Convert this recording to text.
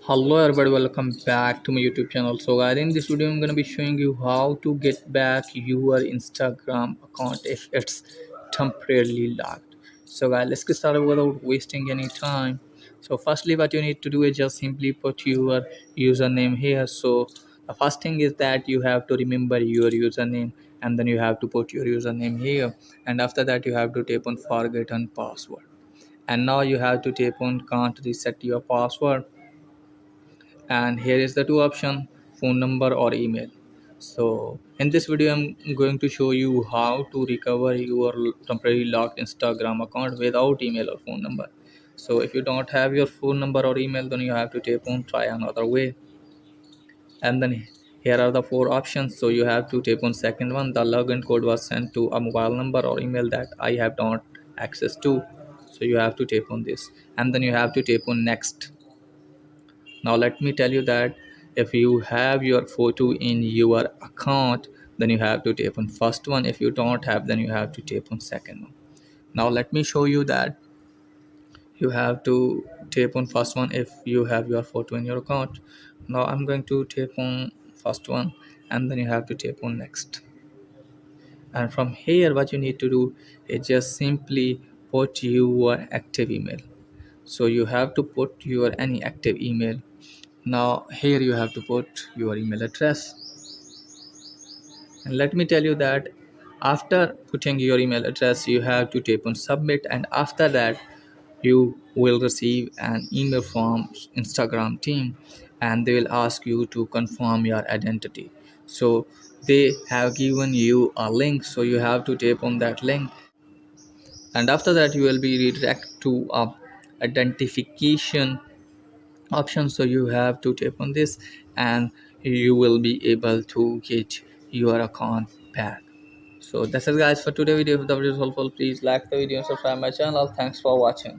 Hello everybody, welcome back to my YouTube channel. So guys, in this video I'm gonna be showing you how to get back your Instagram account if it's temporarily locked. So guys, let's get started without wasting any time. So firstly, what you need to do is just simply put your username here. So the first thing is that you have to remember your username, and then you have to put your username here, and after that you have to tap on forgotten password, and now you have to tap on can't reset your password, and here is the two option, phone number or email. So in this video I'm going to show you how to recover your temporary locked Instagram account without email or phone number. So if you don't have your phone number or email, then you have to tap on try another way, and then here are the four options. So you have to tap on second one, the login code was sent to a mobile number or email that I have not access to. So you have to tap on this, and then you have to tap on next. Now let me tell you that if you have your photo in your account, then you have to tap on first one. If you don't have, then you have to tap on second one. Now let me show you that you have to tap on first one if you have your photo in your account. Now I'm going to tap on first one, and then you have to tap on next. And from here what you need to do is just simply put your active email. So you have to put your any active email. Now here you have to put your email address, and let me tell you that after putting your email address you have to tap on submit, and after that you will receive an email from Instagram team, and they will ask you to confirm your identity. So they have given you a link, so you have to tap on that link, and after that you will be redirected to a identification option. So you have to tap on this, and you will be able to get your account back. So that's it guys for today video. If the video is helpful, please like the video and subscribe my channel. Thanks for watching.